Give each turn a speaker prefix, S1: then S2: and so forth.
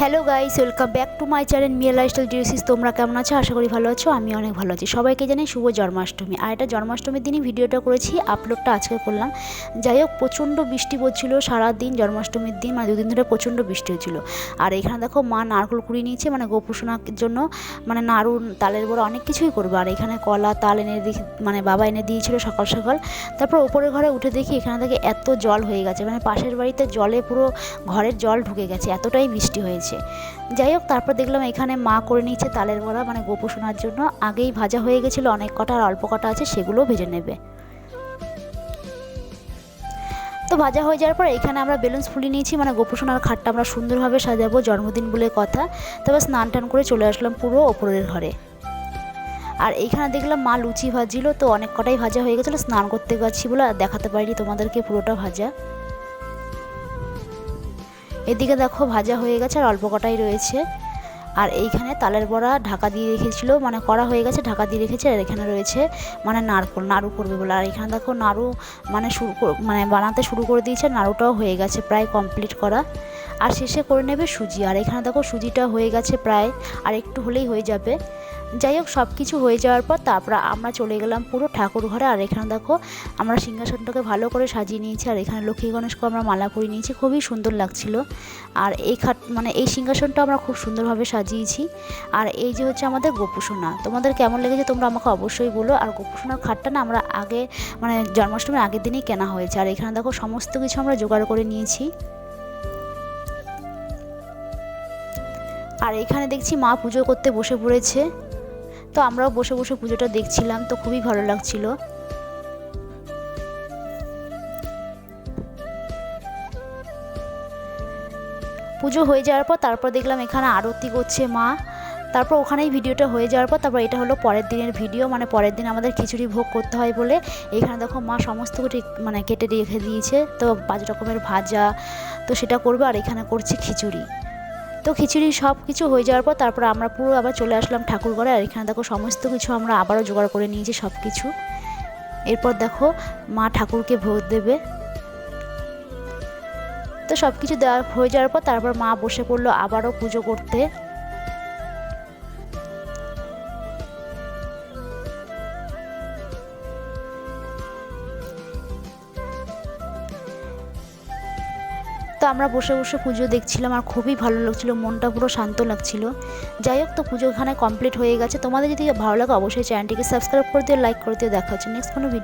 S1: Hello guys, welcome back to my channel Miya lifestyle diaries. তোমরা কেমন আছো? আশা করি ভালো আছো। আমি অনেক ভালো আছি। সবাইকে জানাই শুভ জন্মাষ্টমী। আর এটা জন্মাষ্টমীর দিনই ভিডিওটা করেছি, আপলোডটা আজকে করলাম। যাই হোক, প্রচণ্ড বৃষ্টি পড়ছিল সারাদিন জন্মাষ্টমীর দিন, মানে দুদিন ধরে প্রচণ্ড বৃষ্টি হচ্ছিলো। আর এখানে দেখো মা নারকেল কুড়িয়ে নিয়েছে, মানে গোপুসোনার জন্য, মানে নাড়ু, তালের বড়া অনেক কিছুই করবে। আর এখানে কলা তাল এনে মানে বাবা এনে দিয়েছিল সকাল সকাল। তারপর ওপরের ঘরে উঠে দেখি এখানে থেকে এত জল হয়ে গেছে, মানে পাশের বাড়িতে জলে পুরো ঘরের জল ঢুকে গেছে, এতটাই বৃষ্টি হয়েছে। যাই হোক, তারপর দেখলাম এখানে মা করে নিচ্ছে তালের বড়া, মানে গোপুসোনার জন্য। আগেই ভাজা হয়ে গেছিলো অনেক কটা, আর অল্প কটা আছে, সেগুলোও ভেজে নেবে। তো ভাজা হয়ে যাওয়ার পর এখানে আমরা বেলুনস ফুলিয়ে নিয়েছি, মানে গোপুসোনার খাটটা আমরা সুন্দরভাবে সাজাবো, জন্মদিন বলে কথা। তবে স্নান টান করে চলে আসলাম পুরো ওপরের ঘরে। আর এইখানে দেখলাম মা লুচি ভাজছিল, তো অনেক কটাই ভাজা হয়ে গেছিলো। স্নান করতে গেছি বলে আর দেখাতে পারিনি তোমাদেরকে পুরোটা ভাজা। এদিকে দেখো ভাজা হয়ে গেছে আর অল্প কটাই রয়েছে। আর এইখানে তালের বড়া ঢাকা দিয়ে রেখেছিল, মানে করা হয়ে গেছে, ঢাকা দিয়ে রেখেছে। আর এখানে রয়েছে মানে নাড়ু করবে বলে। আর এখানে দেখো নাড়ু মানে বানাতে শুরু করে দিয়েছে, নাড়ুটাও হয়ে গেছে প্রায় কমপ্লিট করা। আর শেষে করে নেবে সুজি। আর এখানে দেখো সুজিটা হয়ে গেছে প্রায়, আর একটু হলেই হয়ে যাবে। যাই হোক, সব কিছু হয়ে যাওয়ার পর তারপর আমরা চলে গেলাম পুরো ঠাকুর ঘরে। আর এখানে দেখো আমরা সিংহাসনটাকে ভালো করে সাজিয়ে নিয়েছি। আর এখানে লক্ষ্মী গণেশকে আমরা মালা পরিয়ে নিয়েছি, খুবই সুন্দর লাগছিল। আর এই এই সিংহাসনটা আমরা খুব সুন্দরভাবে সাজিয়েছি। আর এই যে হচ্ছে আমাদের গোপুসোনা। তোমাদের কেমন লেগেছে তোমরা আমাকে অবশ্যই বলো। আর গোপুসোনার খাটটা না আমরা আগে, মানে জন্মাষ্টমীর আগের দিনই কেনা হয়েছে। আর এখানে দেখো সমস্ত কিছু আমরা জোগাড় করে নিয়েছি। আর এখানে দেখছি মা পুজো করতে বসে পড়েছে, তো আমরাও বসে বসে পুজোটা দেখছিলাম, তো খুবই ভালো লাগছিল। পুজো হয়ে যাওয়ার পর তারপর দেখলাম এখানে আরতি করছে মা। তারপর ওখানেই ভিডিওটা হয়ে যাওয়ার পর তারপর এটা হলো পরের দিনের ভিডিও, মানে পরের দিন আমাদের খিচুড়ি ভোগ করতে হয় বলে এখানে দেখো মা সমস্ত কিছু মানে কেটে রেখে দিয়েছে। তো 5 রকমের ভাজা, তো সেটা করবে। আর এখানে করছি খিচুড়ি। তো খিচুড়ি সব কিছু হয়ে যাওয়ার পর তারপর আমরা পুরো আবার চলে আসলাম ঠাকুর ঘরে। আর এখানে দেখো সমস্ত কিছু আমরা আবারও জোগাড় করে নিয়েছি সব কিছু। এরপর দেখো মা ঠাকুরকে ভোগ দেবে। তো সব কিছু দেওয়া হয়ে যাওয়ার পর তারপর মা বসে পড়লো আবারও পুজো করতে। তো আমরা বসে বসে পুজো দেখছিলাম, আর খুবই ভালো লাগছিলো, মনটা পুরো শান্ত লাগছিল। যাই হোক, তো পুজো এখানে কমপ্লিট হয়ে গেছে। তোমাদের যদি ভালো লাগে অবশ্যই চ্যানেলটিকে সাবস্ক্রাইব করে দিও, লাইক করে দিও। দেখা হচ্ছে নেক্সট কোনো ভিডিও।